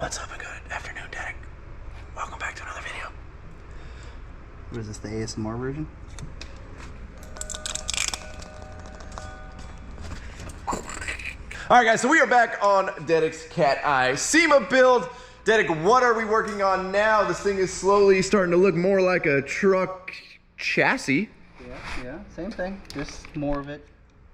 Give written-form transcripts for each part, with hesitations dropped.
What's up, and good afternoon, Derek. Welcome back to another video. What is this, the ASMR version? Alright guys, so we are back on Derek's Cateye SEMA build. Derek, what are we working on now? This thing is slowly starting to look more like a truck chassis. Yeah, same thing. Just more of it.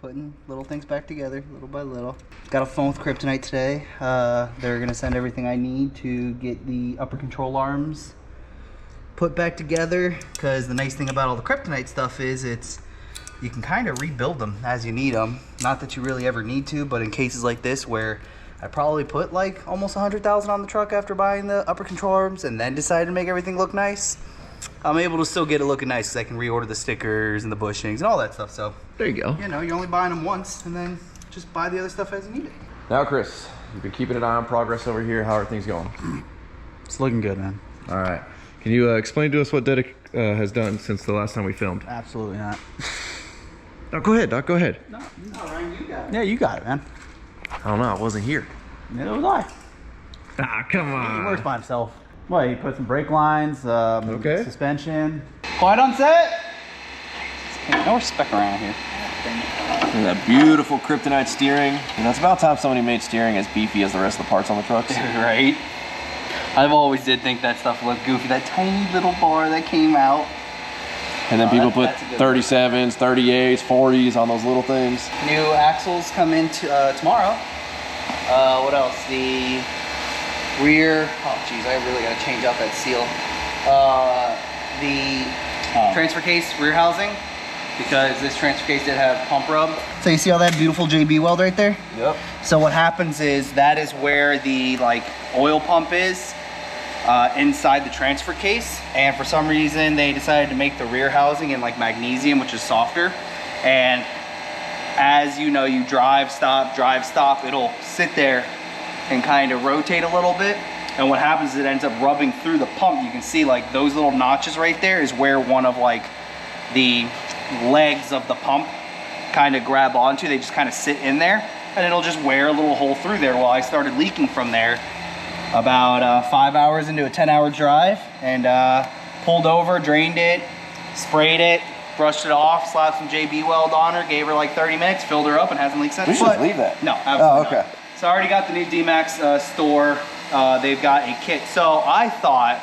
Putting little things back together, little by little. Got a phone with Kryptonite today. They're gonna send everything I need to get the upper control arms put back together. Because the nice thing about all the Kryptonite stuff is you can kind of rebuild them as you need them. Not that you really ever need to, but in cases like this where I probably put like almost 100,000 on the truck after buying the upper control arms and then decided to make everything look nice, I'm able to still get it looking nice because I can reorder the stickers and the bushings and all that stuff. So there you go. You know, you're only buying them once and then just buy the other stuff as you need it. Now Chris, you've been keeping an eye on progress over here. How are things going? It's looking good, man. All right. Can you explain to us what Derek has done since the last time we filmed? Absolutely not. No, go ahead, Doc, go ahead. No, Ryan, you got it. Yeah, you got it, man. I don't know, I wasn't here. Neither was I. Ah, come on. He works by himself. Well, he put some brake lines, okay. Suspension. Quiet on set. No respect around here. Look at that beautiful Kryptonite steering. You know, it's about time somebody made steering as beefy as the rest of the parts on the trucks. Right? I've always did think that stuff looked goofy. That tiny little bar that came out. And then people put 37s, 38s, 40s on those little things. New axles come in tomorrow. What else? The rear. Oh, geez, I really got to change out that seal. The transfer case rear housing, because this transfer case did have pump rub. So you see all that beautiful JB weld right there? Yep. So what happens is that is where the oil pump is inside the transfer case, and for some reason they decided to make the rear housing in magnesium, which is softer. And as you know, you drive, stop, it'll sit there and kind of rotate a little bit. And what happens is it ends up rubbing through the pump. You can see those little notches right there is where one of the legs of the pump kind of grab onto. They just kind of sit in there and it'll just wear a little hole through there. Well, I started leaking from there about 5 hours into a 10-hour drive, and pulled over, drained it, sprayed it, brushed it off, slapped some JB weld on her, gave her 30 minutes, filled her up, and hasn't leaked since. We should just leave that. No, absolutely okay. not. So I already got the new Dmax store. They've got a kit. So I thought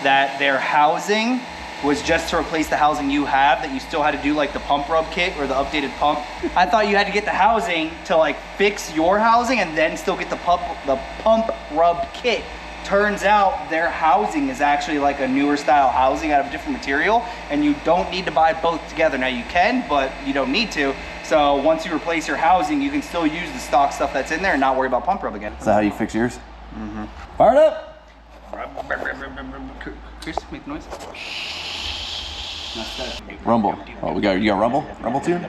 that their housing was just to replace the housing you have, that you still had to do the pump rub kit or the updated pump. I thought you had to get the housing to fix your housing and then still get the pump rub kit. Turns out their housing is actually a newer style housing out of a different material, and you don't need to buy both together. Now you can, but you don't need to. So once you replace your housing, you can still use the stock stuff that's in there and not worry about pump rub again. Is that how you fix yours? Mm-hmm. Fire it up! Chris, make the noise. Rumble. Oh, you got rumble? Rumble tune?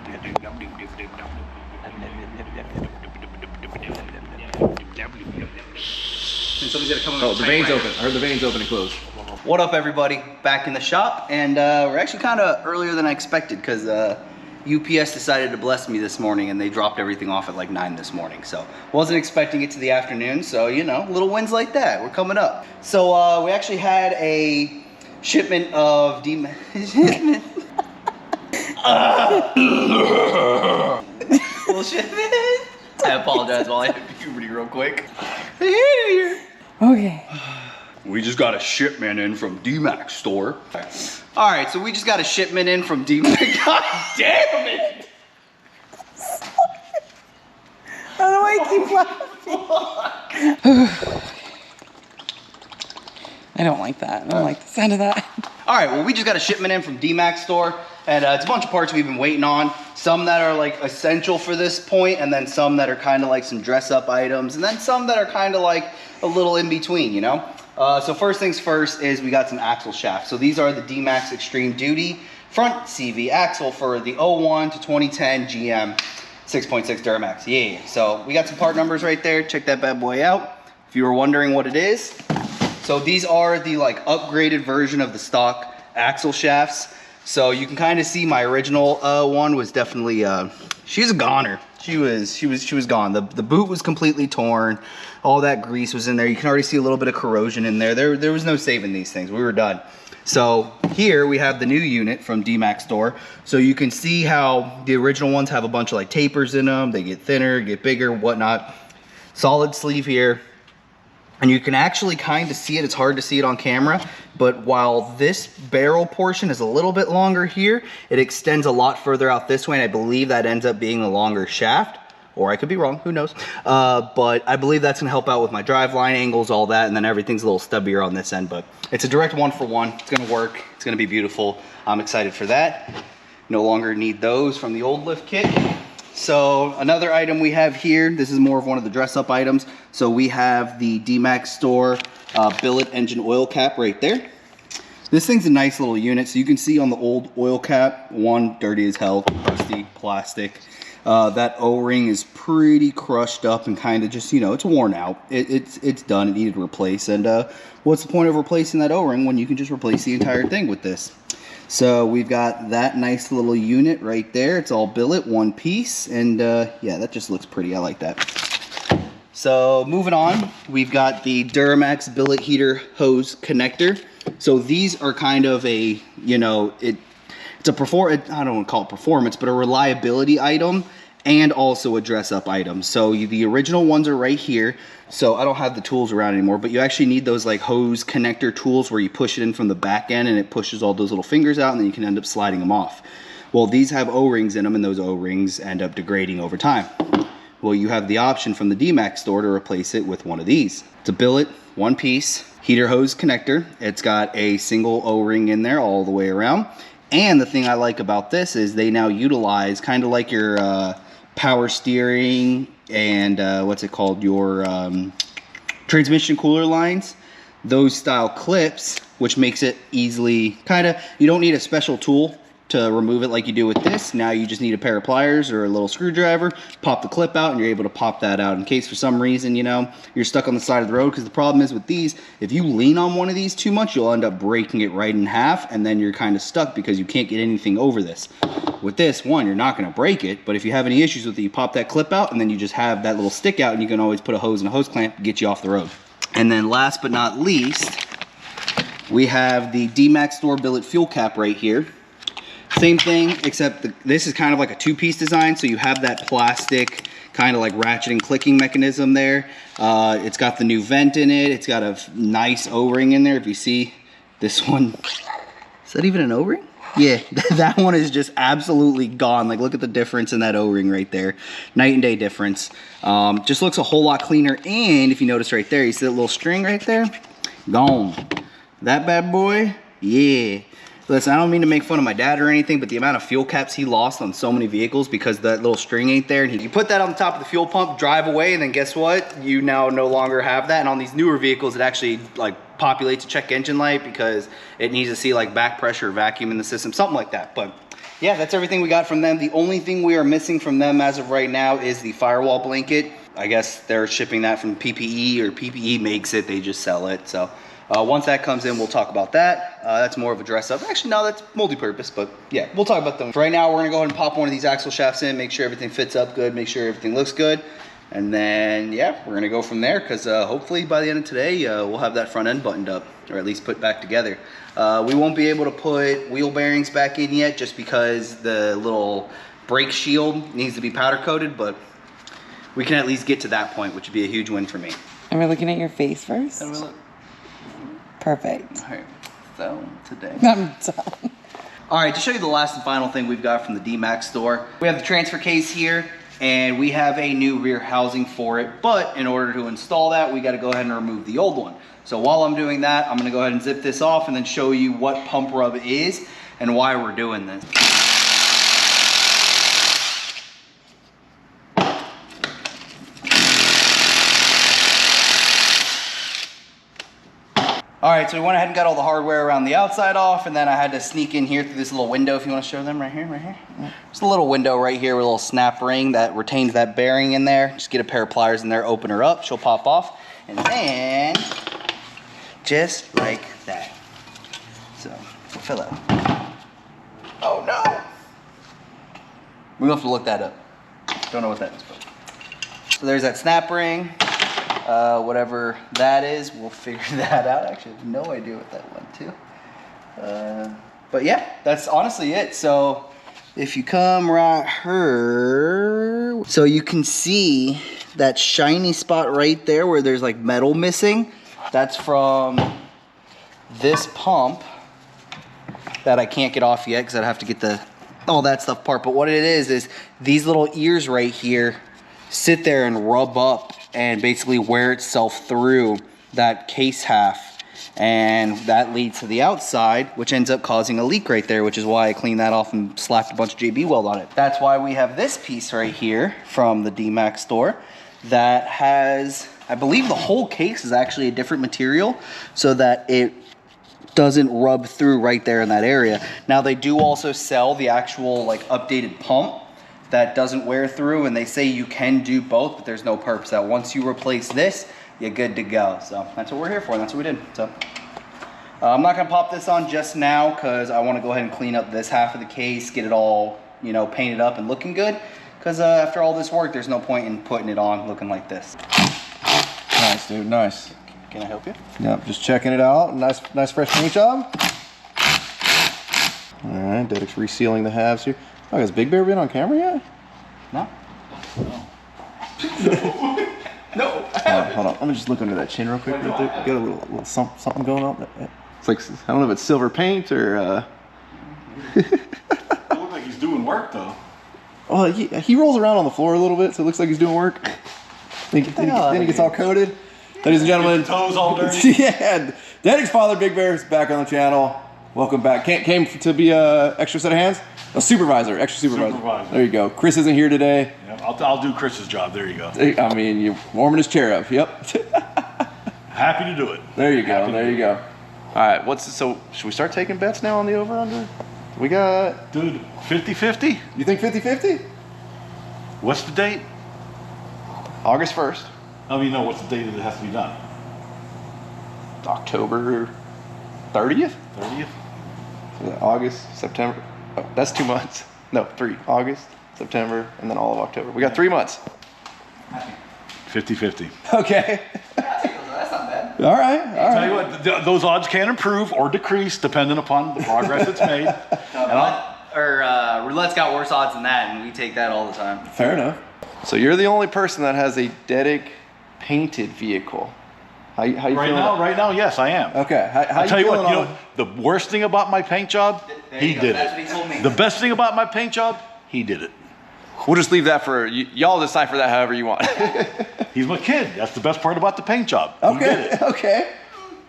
Oh, the vane's open. I heard the vane's open and closed. What up, everybody? Back in the shop, and we're actually kind of earlier than I expected because UPS decided to bless me this morning, and they dropped everything off at 9 this morning. So wasn't expecting it to the afternoon. So little wins like that. We're coming up. So we actually had a shipment of shipment. Little shipment. I apologize while I hit puberty real quick. Okay. We just got a shipment in from Dmax store. All right, so we just got a shipment in from Dmax. God damn it! How do I keep laughing? I don't like that. I don't like the sound of that. All right, well, we just got a shipment in from Dmax store, and it's a bunch of parts we've been waiting on. Some that are essential for this point, and then some that are kind of some dress-up items, and then some that are kind of a little in between, So first things first is we got some axle shafts. So these are the Dmax Extreme Duty front CV axle for the 01 to 2010 GM 6.6 Duramax. Yeah, so we got some part numbers right there. Check that bad boy out if you were wondering what it is. So these are the upgraded version of the stock axle shafts. So you can kind of see my original one was definitely, she's a goner. she was gone. The boot was completely torn. All that grease was in there. You can already see a little bit of corrosion in there. There was no saving these things. We were done. So here we have the new unit from Dmax store. So you can see how the original ones have a bunch of like tapers in them. They get thinner, get bigger, whatnot. Solid sleeve here. And you can actually kind of see it. It's hard to see it on camera, but while this barrel portion is a little bit longer here, it extends a lot further out this way, and I believe that ends up being the longer shaft, or I could be wrong, who knows. But I believe that's gonna help out with my drive line angles, all that, and then everything's a little stubbier on this end, but it's a direct 1-for-1. It's gonna work, it's gonna be beautiful. I'm excited for that. No longer need those from the old lift kit. So another item we have here, this is more of one of the dress up items. So we have the Dmax store billet engine oil cap right there. This thing's a nice little unit. So you can see on the old oil cap, one, dirty as hell, rusty plastic. That O-ring is pretty crushed up and kind of just, you know, it's worn out. It's done, it needed to replace. And what's the point of replacing that O-ring when you can just replace the entire thing with this? So we've got that nice little unit right there. It's all billet, one piece, and yeah, that just looks pretty. I like that. So moving on, we've got the Duramax billet heater hose connector. So these are kind of a, you know, it's a I don't want to call it performance, but a reliability item and also a dress up item. So the original ones are right here. So I don't have the tools around anymore, but you actually need those like hose connector tools where you push it in from the back end and it pushes all those little fingers out, and then you can end up sliding them off. Well, these have O-rings in them, and those O-rings end up degrading over time. Well, you have the option from the Dmax store to replace it with one of these. It's a billet, one piece, heater hose connector. It's got a single O-ring in there all the way around. And the thing I like about this is they now utilize kind of like your power steering and what's it called, your transmission cooler lines, those style clips, which makes it easily kind of, you don't need a special tool to remove it like you do with this. Now you just need a pair of pliers or a little screwdriver, pop the clip out, and you're able to pop that out in case for some reason, you know, you're stuck on the side of the road. Because the problem is with these, if you lean on one of these too much, you'll end up breaking it right in half, and then you're kind of stuck because you can't get anything over this. With this one, you're not going to break it, but if you have any issues with it, you pop that clip out, and then you just have that little stick out, and you can always put a hose and a hose clamp to get you off the road. And then last but not least, we have the Dmax store billet fuel cap right here. Same thing, except this is kind of like a two-piece design, so you have that plastic kind of like ratcheting clicking mechanism there. It's got the new vent in it. It's got a nice O-ring in there. If you see this one, is that even an O-ring? Yeah, that one is just absolutely gone. Like, look at the difference in that O-ring right there. Night and day difference. Just looks a whole lot cleaner. And if you notice right there, you see that little string right there? Gone. That bad boy, yeah. Listen, I don't mean to make fun of my dad or anything, but the amount of fuel caps he lost on so many vehicles because that little string ain't there. And you put that on the top of the fuel pump, drive away, and then guess what? You now no longer have that. And on these newer vehicles, it actually like populates a check engine light because it needs to see like back pressure or vacuum in the system, something like that. But yeah, that's everything we got from them. The only thing we are missing from them as of right now is the firewall blanket. I guess they're shipping that from PPE, or PPE makes it, they just sell it. So once that comes in, we'll talk about that. That's more of a dress up. Actually, no, that's multi-purpose, but yeah, we'll talk about them. For right now, we're gonna go ahead and pop one of these axle shafts in, make sure everything fits up good, make sure everything looks good. And then, yeah, we're gonna go from there because hopefully by the end of today, we'll have that front end buttoned up, or at least put back together. We won't be able to put wheel bearings back in yet just because the little brake shield needs to be powder coated, but we can at least get to that point, which would be a huge win for me. And we're looking at your face first? And we look. Perfect. All right, so today. I'm done. All right, to show you the last and final thing we've got from the Dmax store, we have the transfer case here, and we have a new rear housing for it. But in order to install that, we got to go ahead and remove the old one. So while I'm doing that, I'm going to go ahead and zip this off and then show you what pump rub is and why we're doing this. All right, so we went ahead and got all the hardware around the outside off, and then I had to sneak in here through this little window. If you want to show them right here, There's a little window right here with a little snap ring that retains that bearing in there. Just get a pair of pliers in there, open her up, she'll pop off, and then just like that. So we'll fill out. Oh no! We're gonna have to look that up. Don't know what that is, but. So there's that snap ring. Whatever that is, we'll figure that out. Actually, I have no idea what that went to. But yeah, that's honestly it. So if you come right here, so you can see that shiny spot right there where there's like metal missing. That's from this pump that I can't get off yet because I'd have to get all that stuff apart. But what it is these little ears right here sit there and rub up and basically wear itself through that case half, and that leads to the outside, which ends up causing a leak right there, which is why I cleaned that off and slapped a bunch of JB Weld on it. That's why we have this piece right here from the Dmax store that has, I believe the whole case is actually a different material so that it doesn't rub through right there in that area. Now they do also sell the actual like updated pump that doesn't wear through, and they say you can do both, but there's no purpose. That once you replace this, you're good to go. So that's what we're here for, and that's what we did. So I'm not gonna pop this on just now because I want to go ahead and clean up this half of the case, get it all, you know, painted up and looking good. Because after all this work, there's no point in putting it on looking like this. Nice, dude, nice. Can I help you? Yep, just checking it out. Nice fresh paint job. All right, Dedek's resealing the halves here. Oh, has Big Bear been on camera yet? No. No. Hold on. Let me just look under that chin real quick. Right there. Got a little something going on. It's like, I don't know if it's silver paint or. It looks like he's doing work though. Oh, he rolls around on the floor a little bit, so it looks like he's doing work. Then he gets all coated. Ladies and gentlemen, Toes all dirty. Yeah, Dedek's father, Big Bear, is back on the channel. Welcome back. Came to be a extra set of hands. A supervisor, extra supervisor. There you go. Chris isn't here today. Yep, I'll do Chris's job. There you go. I mean, you're warming his chair up. Yep. Happy to do it. There you go. There you go. All right. So should we start taking bets now on the over/under? We got. Dude, 50-50? You think 50-50? What's the date? August 1st. I mean, no, what's the date that it has to be done? October 30th? 30th? So August, September. Oh, that's 2 months. No, 3. August, September, and then all of October. We got 3 months. 50-50. Okay. That's not bad. All right. All Tell right. you what, those odds can improve or decrease depending upon the progress that's made. Roulette's got worse odds than that, and we take that all the time. Fair enough. So you're the only person that has a Dedek painted vehicle. How you feeling? Right now, yes, I am. Okay. How I'll you tell you feeling what, you on- know, the worst thing about my paint job, he did That's it. what he told me. The best thing about my paint job, he did it. We'll just leave that for y'all. Decipher that however you want. He's my kid. That's the best part about the paint job. He did Okay. it. Okay.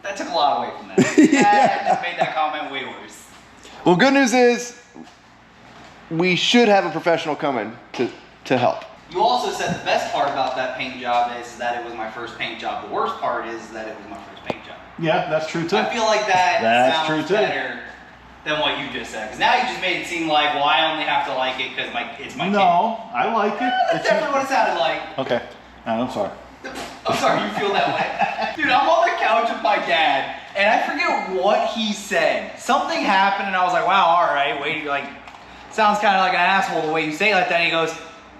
That took a lot away from that. That just made that comment way worse. Well, good news is we should have a professional come in to help. You also said the best part about that paint job is that it was my first paint job. The worst part is that it was my first paint job. Yeah, that's true too. I feel like that That's sounds true, too. better than what you just said. Because now you just made it seem like, well, I only have to like it because it's my kid. No, I like it. That's definitely what it sounded like. Okay. I'm sorry. I'm sorry, you feel that way. Dude, I'm on the couch with my dad, and I forget what he said. Something happened, and I was like, wow, all right, wait, like, sounds kind of like an asshole the way you say it like that. And he goes,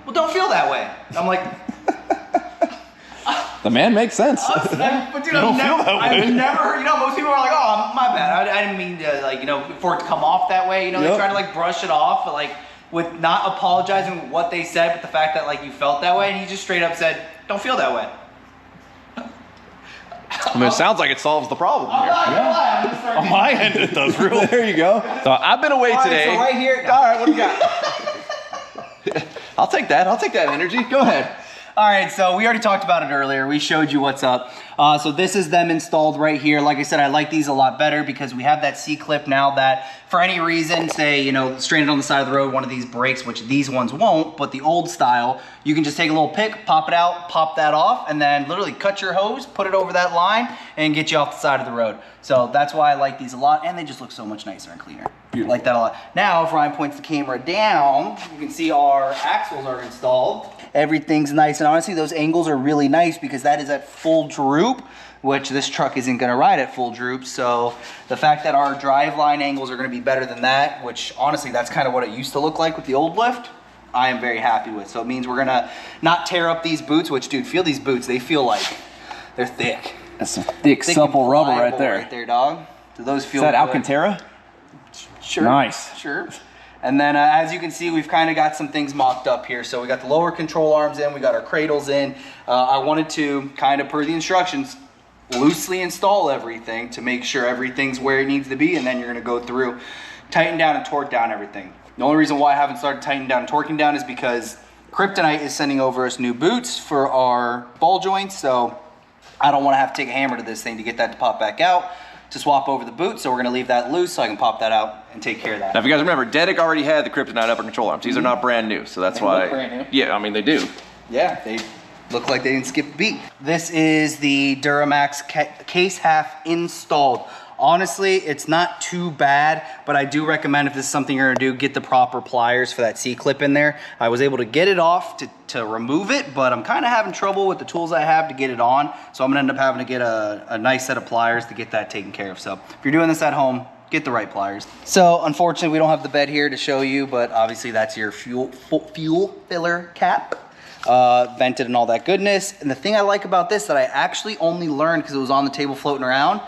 well, don't feel that way. And I'm like, The man makes sense. but dude, I've never heard, you know, most people are like, oh, my bad. I didn't mean to, like, you know, for it to come off that way. You know, they try to, like, brush it off, but, like, with not apologizing what they said, but the fact that, like, you felt that way. And he just straight up said, don't feel that way. I mean, it sounds like it solves the problem here. On my end, it does really. There you go. So I've been away today. So right here. All right, what do you got? I'll take that. I'll take that energy. Go ahead. All right, so we already talked about it earlier. We showed you what's up. So this is them installed right here. Like I said, I like these a lot better because we have that C-clip now that for any reason, say, you know, stranded on the side of the road, one of these breaks, which these ones won't, but the old style, you can just take a little pick, pop it out, pop that off, and then literally cut your hose, put it over that line, and get you off the side of the road. So that's why I like these a lot, and they just look so much nicer and cleaner. Beautiful. Like that a lot. Now, if Ryan points the camera down, you can see our axles are installed. Everything's nice, and honestly, those angles are really nice because that is at full droop, which this truck isn't gonna ride at full droop. So the fact that our drive line angles are gonna be better than that, which honestly, that's kind of what it used to look like with the old lift. I am very happy with. So it means we're gonna not tear up these boots, which, dude, feel these boots. They feel like they're thick. That's some thick supple rubber right there. Right there, dog. Do those feel Is that good? Alcantara? Sure. Nice. Sure. And then as you can see, we've kind of got some things mocked up here. So we got the lower control arms in, we got our cradles in. I wanted to kind of, per the instructions, loosely install everything to make sure everything's where it needs to be, and then you're gonna go through, tighten down and torque down everything. The only reason why I haven't started tightening down and torquing down is because Kryptonite is sending over us new boots for our ball joints, so I don't wanna have to take a hammer to this thing to get that to pop back out, to swap over the boot, so we're gonna leave that loose so I can pop that out and take care of that. Now, if you guys remember, Dedic already had the Kryptonite upper control arms. These are not brand new, so that's why. Look brand new. Yeah, I mean, they do. Yeah, they look like they didn't skip a beat. This is the Duramax case half installed. Honestly, it's not too bad, but I do recommend, if this is something you're gonna do, get the proper pliers for that C-clip in there. I was able to get it off to remove it, but I'm kind of having trouble with the tools I have to get it on, so I'm gonna end up having to get a nice set of pliers to get that taken care of. So if you're doing this at home, get the right pliers. So unfortunately, we don't have the bed here to show you, but obviously that's your fuel filler cap. Vented and all that goodness. And the thing I like about this that I actually only learned because it was on the table floating around,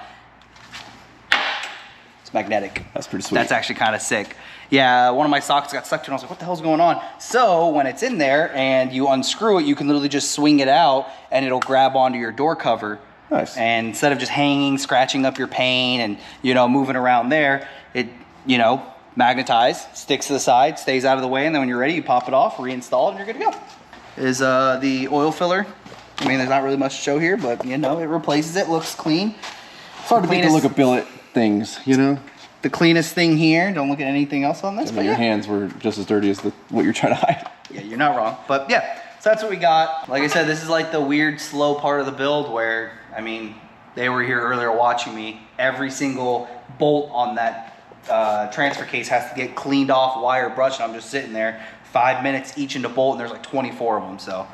it's magnetic. That's pretty sweet. That's actually kind of sick. Yeah, one of my sockets got stuck to it. I was like, what the hell's going on? So when it's in there and you unscrew it, you can literally just swing it out and it'll grab onto your door cover. Nice. And instead of just hanging, scratching up your pane and, you know, moving around there, it, you know, magnetized, sticks to the side, stays out of the way, and then when you're ready, you pop it off, reinstall it, and you're good to go. Is the oil filler. I mean, there's not really much to show here, but you know, it replaces it, looks clean. It's hard to take a look at billet things, you know? The cleanest thing here. Don't look at anything else on this. I mean, But your yeah. hands were just as dirty as what you're trying to hide. Yeah, you're not wrong. But yeah, so that's what we got. Like I said, this is like the weird, slow part of the build where, I mean, they were here earlier watching me. Every single bolt on that transfer case has to get cleaned off, wire brushed, and I'm just sitting there 5 minutes each into bolt, and there's like 24 of them, so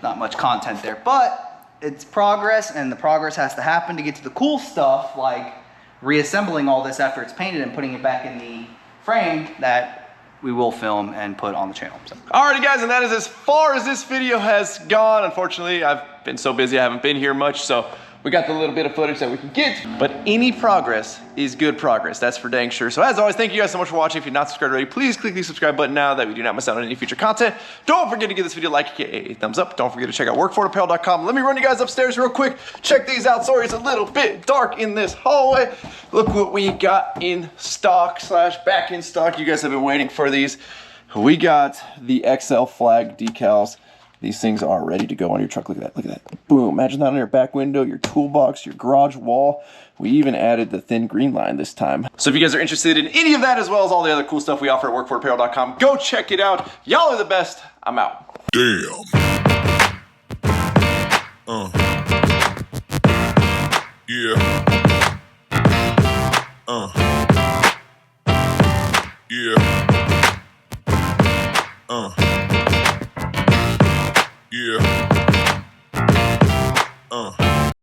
not much content there. But it's progress, and the progress has to happen to get to the cool stuff, like reassembling all this after it's painted and putting it back in the frame that we will film and put on the channel. So. Alrighty guys, and that is as far as this video has gone. Unfortunately, I've been so busy, I haven't been here much, so we got the little bit of footage that we can get, but any progress is good progress. That's for dang sure. So as always, thank you guys so much for watching. If you're not subscribed already, please click the subscribe button now that we do not miss out on any future content. Don't forget to give this video a like, a thumbs up. Don't forget to check out workforapparel.com. Let me run you guys upstairs real quick. Check these out. Sorry, it's a little bit dark in this hallway. Look what we got in stock / back in stock. You guys have been waiting for these. We got the XL flag decals. These things are ready to go on your truck. Look at that, look at that. Boom, imagine that on your back window, your toolbox, your garage wall. We even added the thin green line this time. So if you guys are interested in any of that, as well as all the other cool stuff we offer at workforapparel.com, go check it out. Y'all are the best. I'm out. Damn.